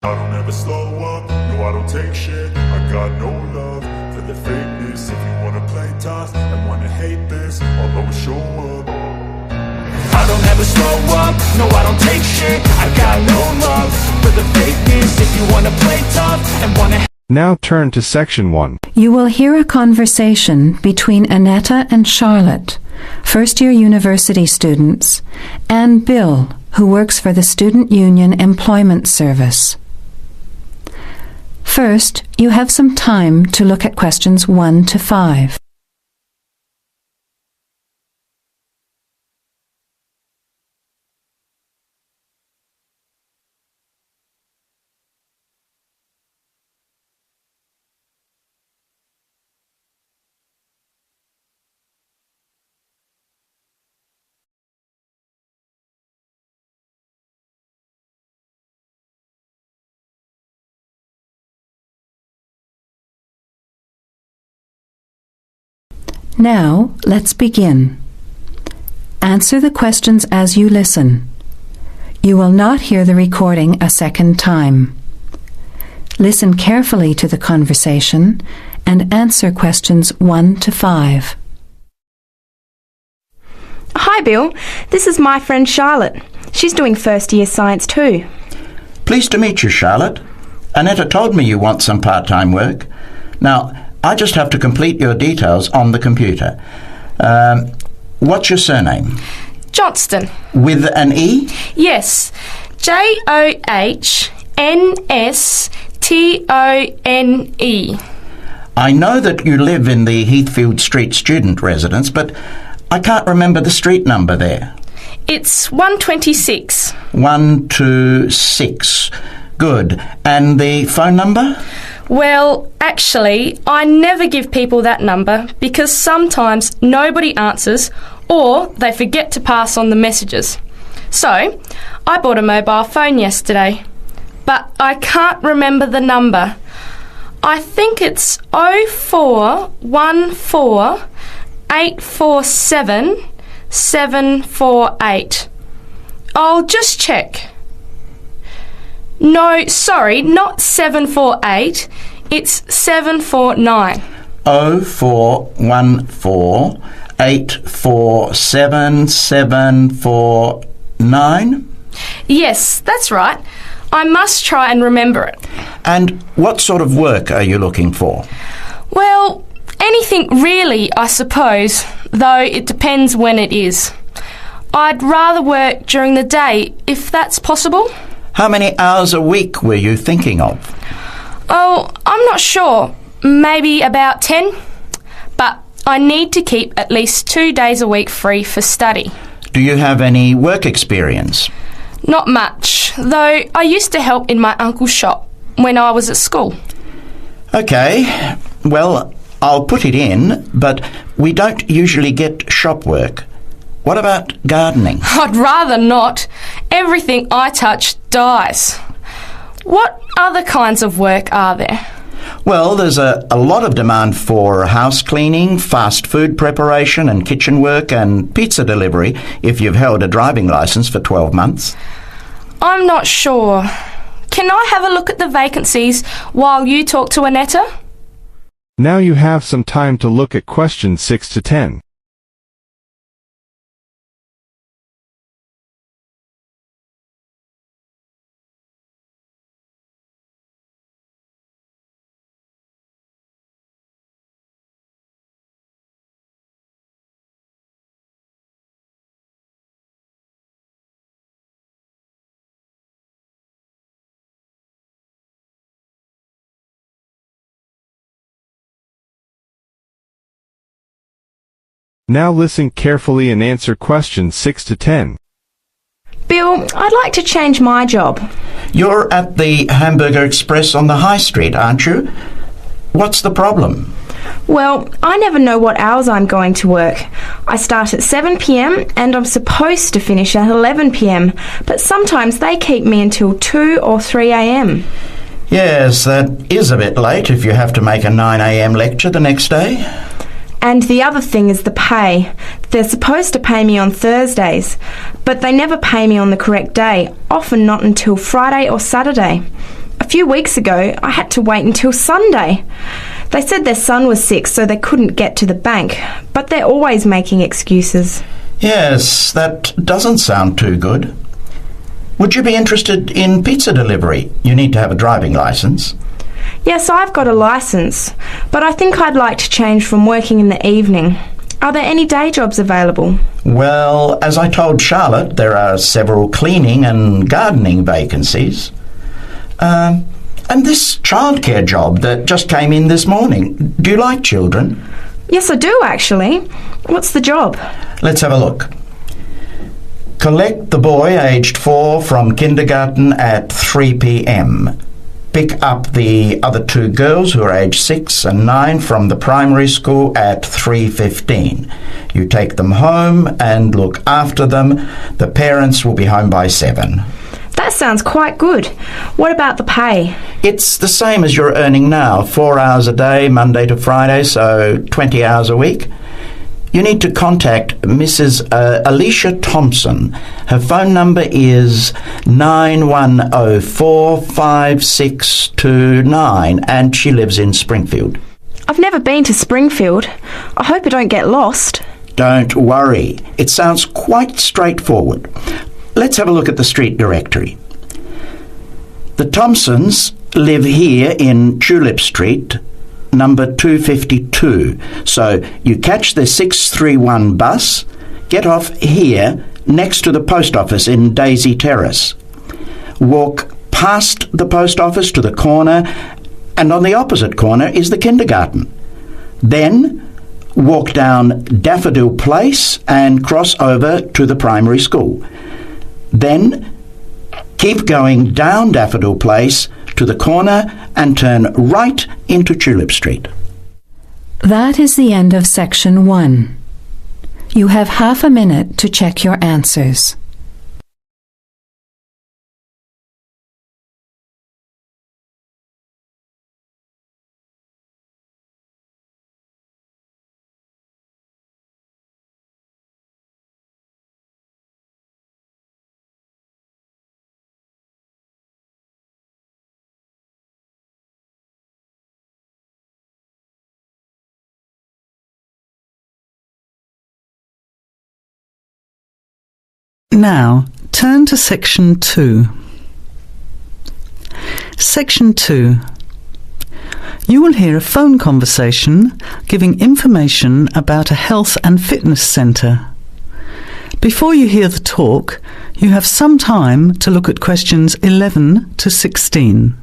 I don't ever slow up, no I don't take shit. I got no love for the fakeness. If you wanna play tough and wanna hate this, I'll always show up. I don't ever slow up, no I don't take shit. I got no love for the fakeness. If you wanna play tough and wanna. Now turn to section 1. You will hear a conversation between Annetta and Charlotte, first-year university students, and Bill, who works for the Student Union Employment Service. First, you have some time to look at questions 1 to 5. Now, let's begin. Answer the questions as you listen. You will not hear the recording a second time. Listen carefully to the conversation and answer questions 1 to 5. Hi Bill, this is my friend Charlotte. She's doing first year science too. Pleased to meet you, Charlotte. Annetta told me you want some part-time work. Now, I just have to complete your details on the computer. What's your surname? Johnston. With an E? Yes, Johnstone. I know that you live in the Heathfield Street student residence, but I can't remember the street number there. It's 126. 126. Good. And the phone number? Well, actually, I never give people that number because sometimes nobody answers or they forget to pass on the messages. So, I bought a mobile phone yesterday, but I can't remember the number. I think it's 0414 847 748. I'll just check. No, sorry, not 748. It's 749. 0414 847 749? Yes, that's right. I must try and remember it. And what sort of work are you looking for? Well, anything really, I suppose, though it depends when it is. I'd rather work during the day, if that's possible. How many hours a week were you thinking of? Oh, I'm not sure. Maybe about 10. But I need to keep at least 2 days a week free for study. Do you have any work experience? Not much, though I used to help in my uncle's shop when I was at school. OK, well, I'll put it in, but we don't usually get shop work. What about gardening? I'd rather not. Everything I touch dies. What other kinds of work are there? Well, there's a lot of demand for house cleaning, fast food preparation and kitchen work and pizza delivery if you've held a driving licence for 12 months. I'm not sure. Can I have a look at the vacancies while you talk to Annetta? Now you have some time to look at questions 6 to 10. Now listen carefully and answer questions 6 to 10. Bill, I'd like to change my job. You're at the Hamburger Express on the High Street, aren't you? What's the problem? Well, I never know what hours I'm going to work. I start at 7 p.m. and I'm supposed to finish at 11 p.m, but sometimes they keep me until 2 or 3 a.m. Yes, that is a bit late if you have to make a 9 a.m. lecture the next day. And the other thing is the pay. They're supposed to pay me on Thursdays, but they never pay me on the correct day, often not until Friday or Saturday. A few weeks ago, I had to wait until Sunday. They said their son was sick, so they couldn't get to the bank, but they're always making excuses. Yes, that doesn't sound too good. Would you be interested in pizza delivery? You need to have a driving licence. Yes, I've got a licence, but I think I'd like to change from working in the evening. Are there any day jobs available? Well, as I told Charlotte, there are several cleaning and gardening vacancies. And this childcare job that just came in this morning. Do you like children? Yes, I do, actually. What's the job? Let's have a look. Collect the boy aged 4 from kindergarten at 3 p.m. Pick up the other 2 girls who are aged 6 and 9 from the primary school at 3:15. You take them home and look after them. The parents will be home by 7. That sounds quite good. What about the pay? It's the same as you're earning now, 4 hours a day, Monday to Friday, so 20 hours a week. You need to contact Mrs. Alicia Thompson. Her phone number is 91045629 and she lives in Springfield. I've never been to Springfield. I hope I don't get lost. Don't worry. It sounds quite straightforward. Let's have a look at the street directory. The Thompsons live here in Tulip Street, number 252. So you catch the 631 bus, get off here next to the post office in Daisy Terrace. Walk past the post office to the corner, and on the opposite corner is the kindergarten. Then walk down Daffodil Place and cross over to the primary school. Then keep going down Daffodil Place to the corner and turn right into Tulip Street. That is the end of section 1. You have half a minute to check your answers. Now, turn to Section 2. Section 2. You will hear a phone conversation giving information about a health and fitness centre. Before you hear the talk, you have some time to look at questions 11 to 16.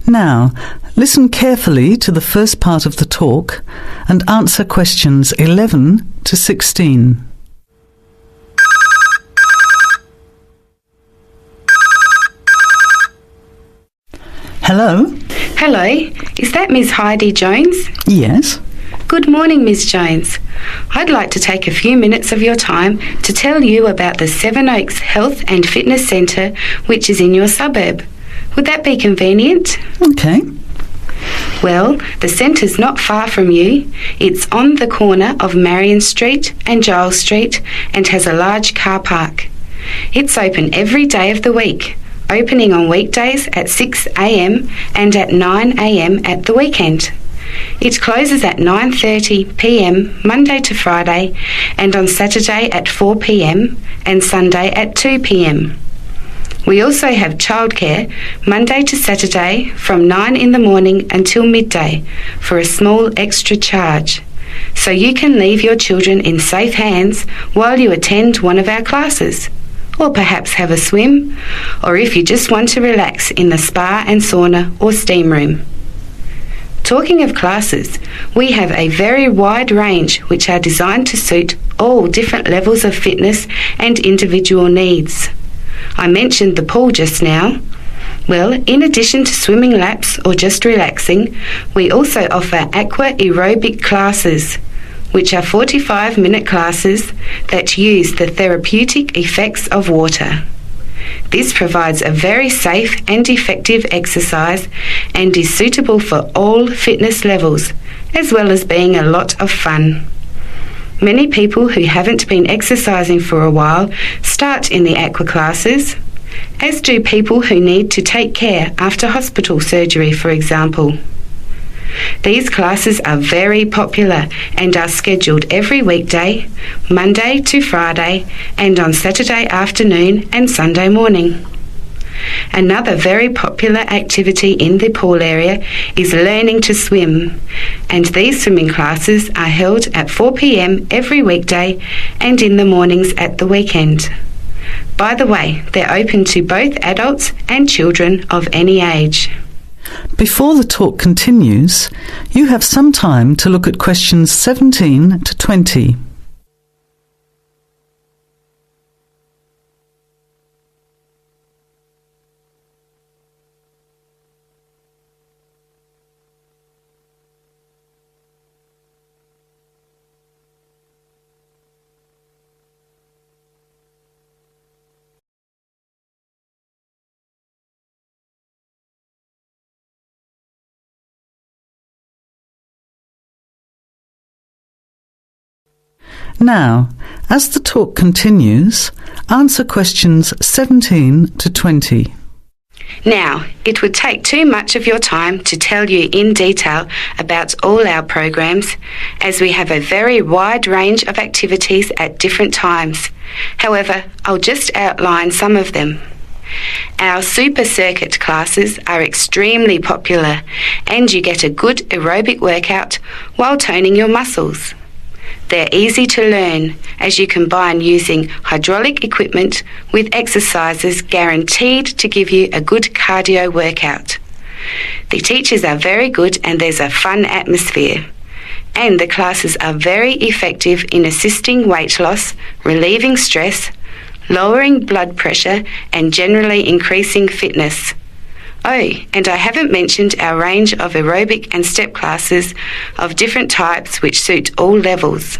Now, listen carefully to the first part of the talk and answer questions 11 to 16. Hello? Hello, is that Ms. Heidi Jones? Yes? Good morning, Ms. Jones. I'd like to take a few minutes of your time to tell you about the Seven Oaks Health and Fitness Centre, which is in your suburb. Would that be convenient? Okay. Well, the centre's not far from you. It's on the corner of Marion Street and Giles Street and has a large car park. It's open every day of the week, opening on weekdays at 6 a.m. and at 9 a.m. at the weekend. It closes at 9:30 p.m. Monday to Friday and on Saturday at 4 p.m. and Sunday at 2 p.m. We also have childcare Monday to Saturday from 9 in the morning until midday for a small extra charge. So you can leave your children in safe hands while you attend one of our classes, or perhaps have a swim, or if you just want to relax in the spa and sauna or steam room. Talking of classes, we have a very wide range which are designed to suit all different levels of fitness and individual needs. I mentioned the pool just now. Well, in addition to swimming laps or just relaxing, we also offer aqua aerobic classes, which are 45-minute classes that use the therapeutic effects of water. This provides a very safe and effective exercise and is suitable for all fitness levels, as well as being a lot of fun. Many people who haven't been exercising for a while start in the aqua classes, as do people who need to take care after hospital surgery, for example. These classes are very popular and are scheduled every weekday, Monday to Friday, and on Saturday afternoon and Sunday morning. Another very popular activity in the pool area is learning to swim, and these swimming classes are held at 4 p.m. every weekday and in the mornings at the weekend. By the way, they're open to both adults and children of any age. Before the talk continues, you have some time to look at questions 17 to 20. Now, as the talk continues, answer questions 17 to 20. Now, it would take too much of your time to tell you in detail about all our programs, as we have a very wide range of activities at different times. However, I'll just outline some of them. Our super circuit classes are extremely popular, and you get a good aerobic workout while toning your muscles. They're easy to learn, as you combine using hydraulic equipment with exercises guaranteed to give you a good cardio workout. The teachers are very good and there's a fun atmosphere. And the classes are very effective in assisting weight loss, relieving stress, lowering blood pressure and generally increasing fitness. Oh, and I haven't mentioned our range of aerobic and step classes of different types which suit all levels.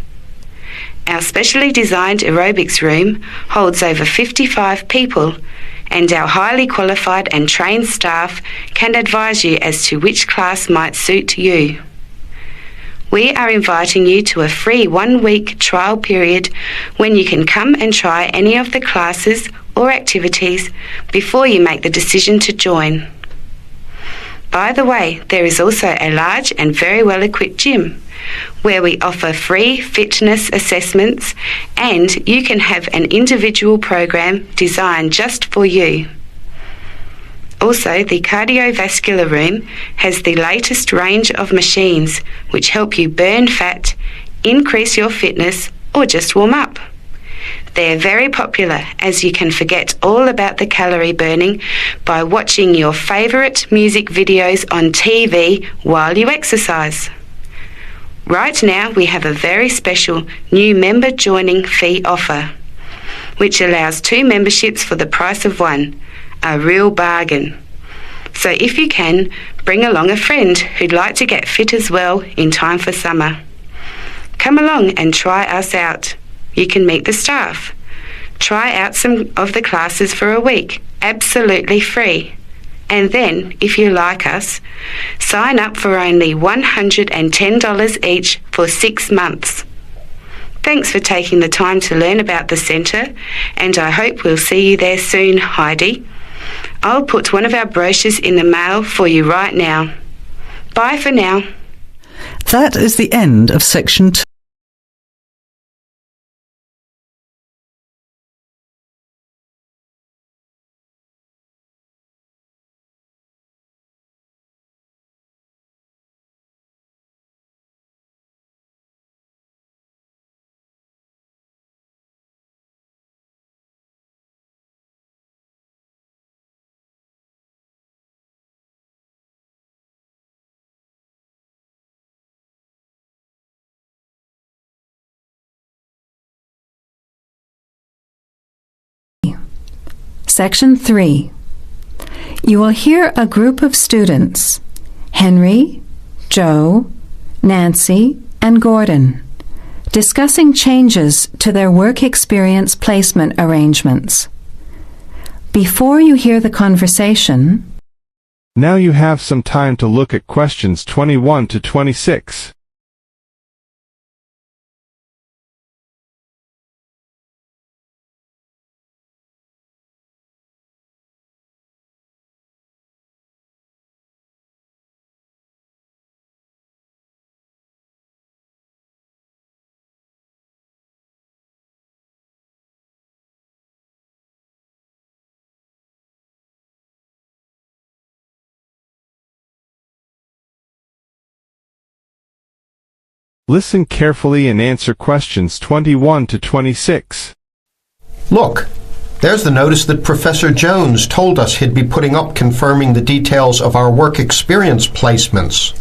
Our specially designed aerobics room holds over 55 people, and our highly qualified and trained staff can advise you as to which class might suit you. We are inviting you to a free 1-week trial period when you can come and try any of the classes or activities before you make the decision to join. By the way, there is also a large and very well-equipped gym where we offer free fitness assessments, and you can have an individual program designed just for you. Also, the cardiovascular room has the latest range of machines which help you burn fat, increase your fitness, or just warm up. They're very popular, as you can forget all about the calorie burning by watching your favourite music videos on TV while you exercise. Right now we have a very special new member joining fee offer, which allows 2 memberships for the price of 1, a real bargain. So if you can, bring along a friend who'd like to get fit as well in time for summer. Come along and try us out. You can meet the staff. Try out some of the classes for a week, absolutely free. And then, if you like us, sign up for only $110 each for 6 months. Thanks for taking the time to learn about the centre, and I hope we'll see you there soon, Heidi. I'll put one of our brochures in the mail for you right now. Bye for now. That is the end of section 2. Section 3. You will hear a group of students, Henry, Joe, Nancy, and Gordon, discussing changes to their work experience placement arrangements. Before you hear the conversation, now you have some time to look at questions 21 to 26. Listen carefully and answer questions 21 to 26. Look, there's the notice that Professor Jones told us he'd be putting up confirming the details of our work experience placements.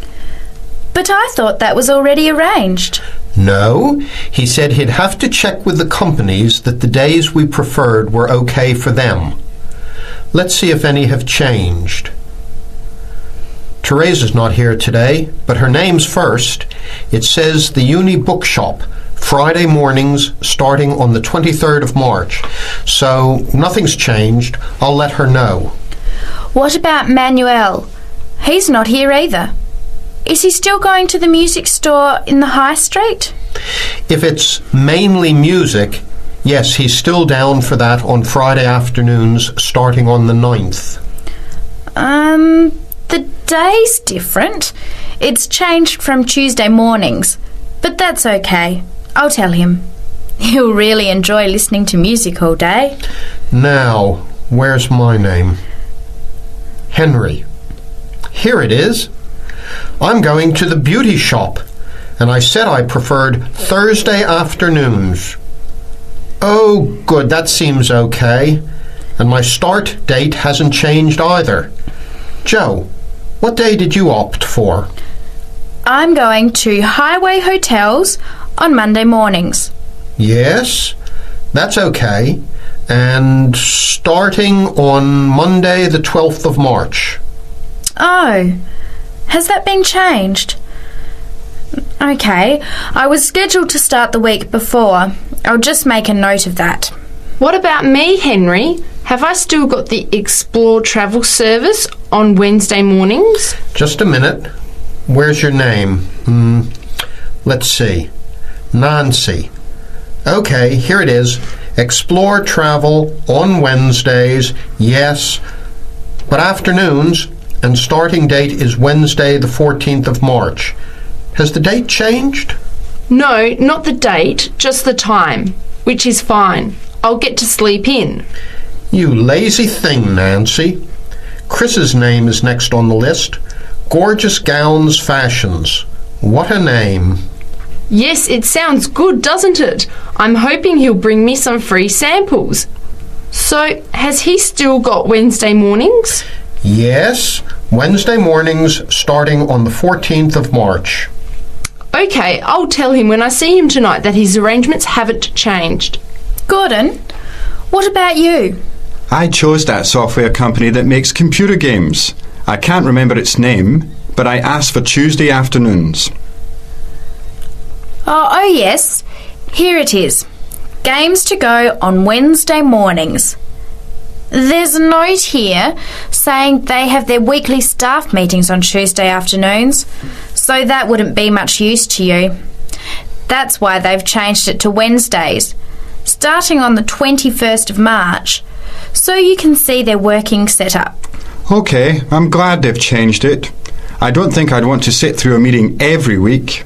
But I thought that was already arranged. No, he said he'd have to check with the companies that the days we preferred were okay for them. Let's see if any have changed. Teresa's not here today, but her name's first. It says the Uni Bookshop, Friday mornings starting on the 23rd of March. So nothing's changed. I'll let her know. What about Manuel? He's not here either. Is he still going to the music store in the High Street? If it's mainly music, yes, he's still down for that on Friday afternoons starting on the 9th. The day's different. It's changed from Tuesday mornings, but that's okay. I'll tell him. He'll really enjoy listening to music all day. Now, where's my name? Henry. Here it is. I'm going to the beauty shop, and I said I preferred Thursday afternoons. Oh, good, that seems okay. And my start date hasn't changed either. Joe, what day did you opt for? I'm going to Highway Hotels on Monday mornings. Yes, that's okay. And starting on Monday the 12th of March. Oh, has that been changed? Okay, I was scheduled to start the week before. I'll just make a note of that. What about me, Henry? Have I still got the Explore travel service on Wednesday mornings? Just a minute. Where's your name? Let's see. Nancy. Okay, here it is. Explore travel on Wednesdays, yes, but afternoons, and starting date is Wednesday the 14th of March. Has the date changed? No, not the date, just the time, which is fine. I'll get to sleep in. You lazy thing, Nancy. Chris's name is next on the list. Gorgeous Gowns Fashions. What a name. Yes, it sounds good, doesn't it? I'm hoping he'll bring me some free samples. So, has he still got Wednesday mornings? Yes, Wednesday mornings starting on the 14th of March. Okay, I'll tell him when I see him tonight that his arrangements haven't changed. Gordon, what about you? I chose that software company that makes computer games. I can't remember its name, but I asked for Tuesday afternoons. Oh, yes. Here it is. Games to go on Wednesday mornings. There's a note here saying they have their weekly staff meetings on Tuesday afternoons, so that wouldn't be much use to you. That's why they've changed it to Wednesdays, starting on the 21st of March, so you can see their working setup. OK, I'm glad they've changed it. I don't think I'd want to sit through a meeting every week.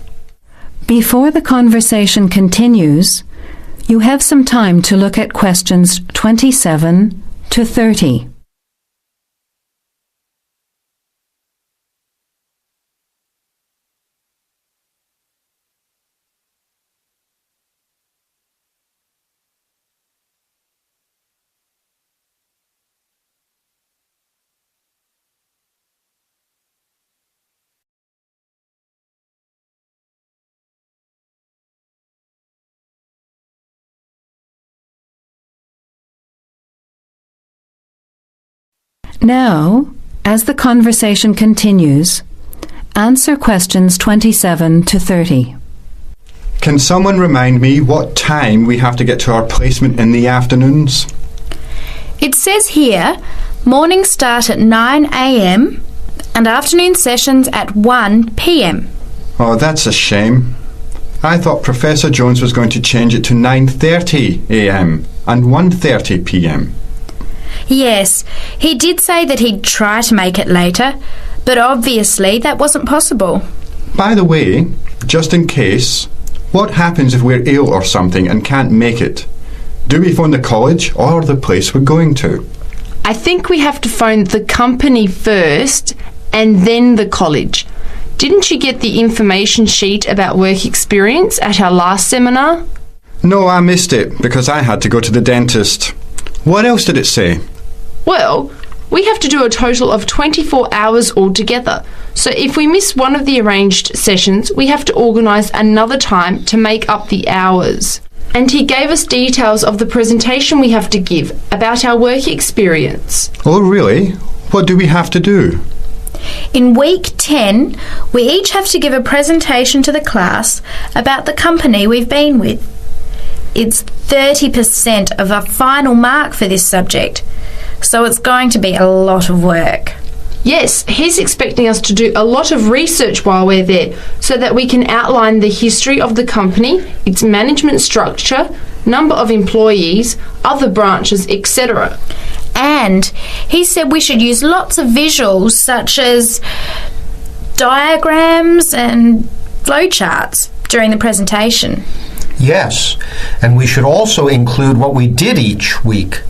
Before the conversation continues, you have some time to look at questions 27 to 30. Now, as the conversation continues, answer questions 27 to 30. Can someone remind me what time we have to get to our placement in the afternoons? It says here, mornings start at 9 a.m. and afternoon sessions at 1 p.m. Oh, that's a shame. I thought Professor Jones was going to change it to 9:30 a.m. and 1:30 p.m. Yes, he did say that he'd try to make it later, but obviously that wasn't possible. By the way, just in case, what happens if we're ill or something and can't make it? Do we phone the college or the place we're going to? I think we have to phone the company first and then the college. Didn't you get the information sheet about work experience at our last seminar? No, I missed it because I had to go to the dentist. What else did it say? Well, we have to do a total of 24 hours altogether. So if we miss one of the arranged sessions, we have to organise another time to make up the hours. And he gave us details of the presentation we have to give about our work experience. Oh, really? What do we have to do? In week 10, we each have to give a presentation to the class about the company we've been with. It's 30% of our final mark for this subject, so it's going to be a lot of work. Yes, he's expecting us to do a lot of research while we're there so that we can outline the history of the company, its management structure, number of employees, other branches, etc. And he said we should use lots of visuals such as diagrams and flowcharts during the presentation. Yes, and we should also include what we did each week,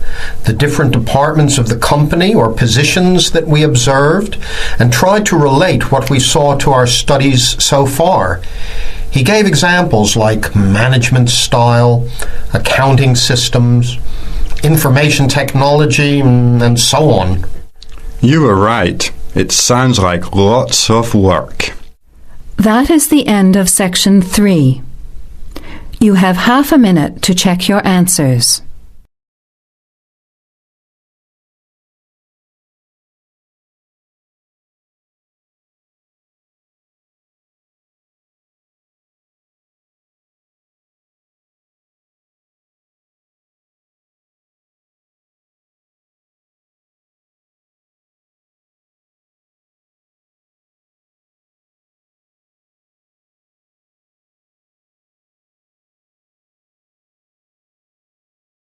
the different departments of the company or positions that we observed, and try to relate what we saw to our studies so far. He gave examples like management style, accounting systems, information technology, and so on. You were right. It sounds like lots of work. That is the end of section 3. You have half a minute to check your answers.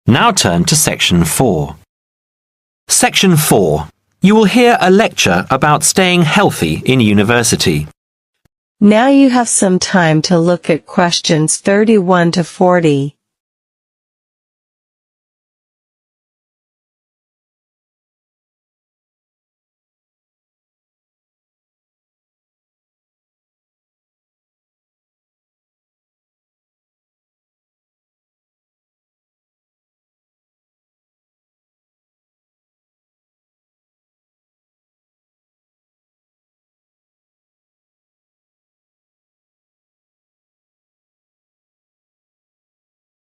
Now turn to Section 4. Section 4. You will hear a lecture about staying healthy in university. Now you have some time to look at questions 31 to 40.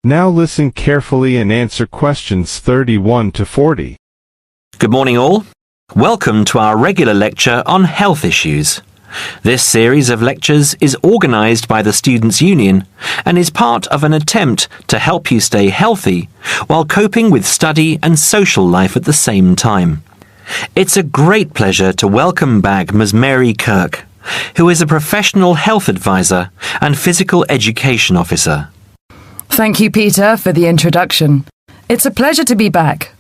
Now listen carefully and answer questions 31 to 40. Good morning all. Welcome to our regular lecture on health issues. This series of lectures is organised by the Students' Union and is part of an attempt to help you stay healthy while coping with study and social life at the same time. It's a great pleasure to welcome back Ms. Mary Kirk, who is a professional health advisor and physical education officer. Thank you, Peter, for the introduction. It's a pleasure to be back.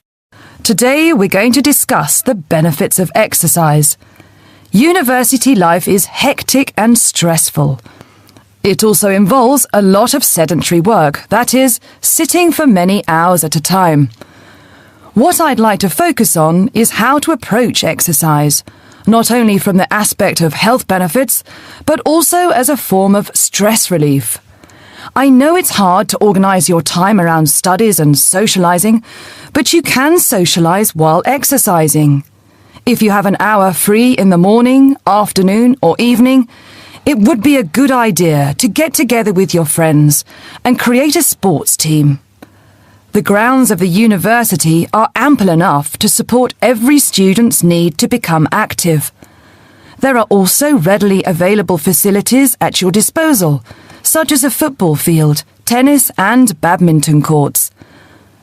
Today we're going to discuss the benefits of exercise. University life is hectic and stressful. It also involves a lot of sedentary work, that is, sitting for many hours at a time. What I'd like to focus on is how to approach exercise, not only from the aspect of health benefits, but also as a form of stress relief. I know it's hard to organise your time around studies and socialising, but you can socialise while exercising. If you have an hour free in the morning, afternoon or evening, it would be a good idea to get together with your friends and create a sports team. The grounds of the university are ample enough to support every student's need to become active. There are also readily available facilities at your disposal, such as a football field, tennis and badminton courts.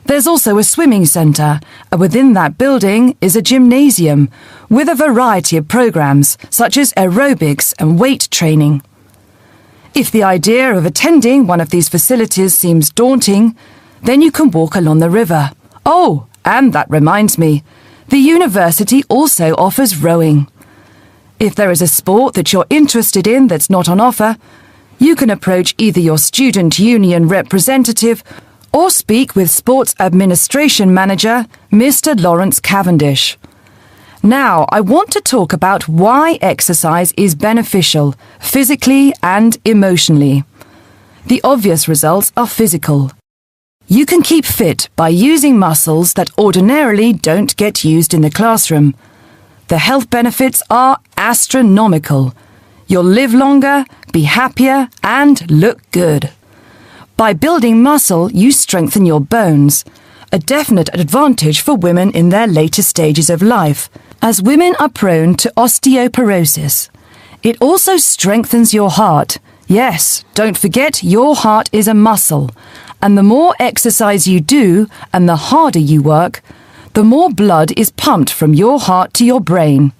There's also a swimming centre, and within that building is a gymnasium with a variety of programs such as aerobics and weight training. If the idea of attending one of these facilities seems daunting, then you can walk along the river. Oh, and that reminds me, the university also offers rowing. If there is a sport that you're interested in that's not on offer, you can approach either your student union representative or speak with Sports Administration Manager, Mr. Lawrence Cavendish. Now, I want to talk about why exercise is beneficial, physically and emotionally. The obvious results are physical. You can keep fit by using muscles that ordinarily don't get used in the classroom. The health benefits are astronomical. You'll live longer, be happier, and look good. By building muscle, you strengthen your bones, a definite advantage for women in their later stages of life, as women are prone to osteoporosis. It also strengthens your heart. Yes, don't forget your heart is a muscle, and the more exercise you do and the harder you work, the more blood is pumped from your heart to your brain.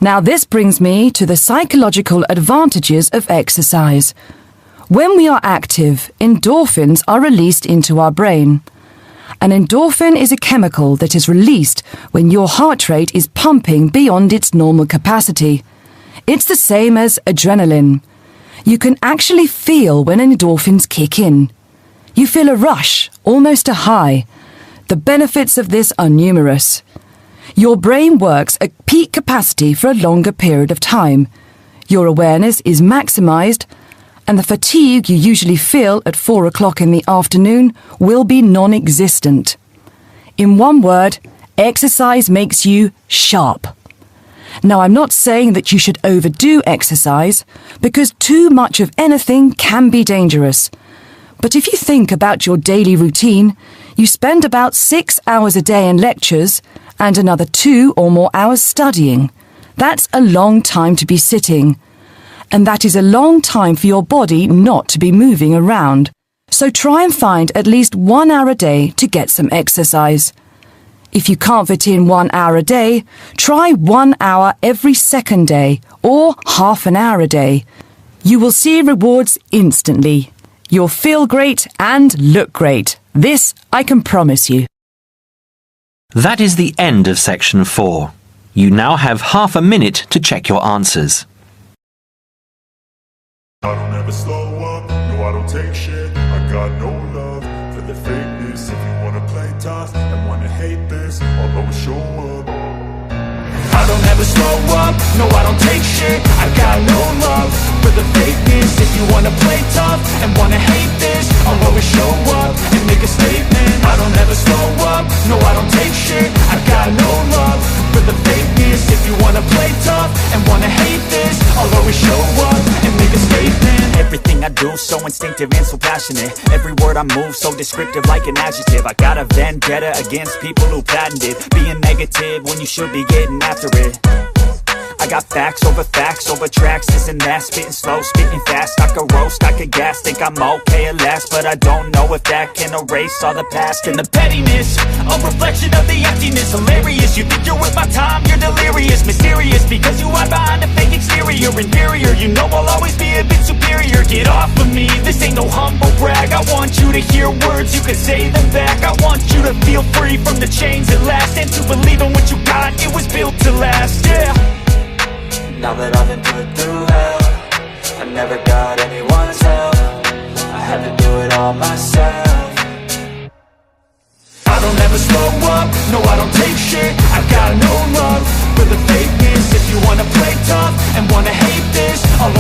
Now this brings me to the psychological advantages of exercise. When we are active, endorphins are released into our brain. An endorphin is a chemical that is released when your heart rate is pumping beyond its normal capacity. It's the same as adrenaline. You can actually feel when endorphins kick in. You feel a rush, almost a high. The benefits of this are numerous. Your brain works at peak capacity for a longer period of time. Your awareness is maximised, and the fatigue you usually feel at 4 o'clock in the afternoon will be non-existent. In one word, exercise makes you sharp. Now, I'm not saying that you should overdo exercise, because too much of anything can be dangerous. But if you think about your daily routine, you spend about 6 hours a day in lectures and another 2 or more hours studying. That's a long time to be sitting. And that is a long time for your body not to be moving around. So try and find at least 1 hour a day to get some exercise. If you can't fit in 1 hour a day, try 1 hour every second day or half an hour a day. You will see rewards instantly. You'll feel great and look great. This I can promise you. That is the end of section 4. You now have half a minute to check your answers. I don't ever slow up, no I don't take shit. I got no love for the fakeness. If you wanna play tough and wanna hate this, I'll always show up. I don't ever slow up, no I don't take shit. I got no love for the fakeness. If you wanna play tough and wanna hate this, I'll always show up and make a statement. I don't ever slow up, no I don't take shit. I got no love for the fakeness. If you wanna play tough and wanna hate this, I'll always show up and make a statement. Everything I do so instinctive and so passionate. Every word I move so descriptive like an adjective. I got a vendetta against people who patented being negative when you should be getting after it. I got facts over tracks, this and that. Spitting slow, spitting fast, I could roast, I could gas. Think I'm okay at last, but I don't know if that can erase all the past. And the pettiness, a reflection of the emptiness. Hilarious, you think you're with my time, you're delirious. Mysterious, because you hide behind a fake exterior. Inferior, you know I'll always be a bit superior. Get off of me, this ain't no humble brag. I want you to hear words, you can say them back. I want you to feel free from the chains at last, and to believe in what you got, it was built to last, yeah. Now that I've been put through hell, I never got anyone's help. I had to do it all myself. I don't ever slow up, no I don't take shit. I got no love for the fakeness. If you wanna play tough and wanna hate this, I'll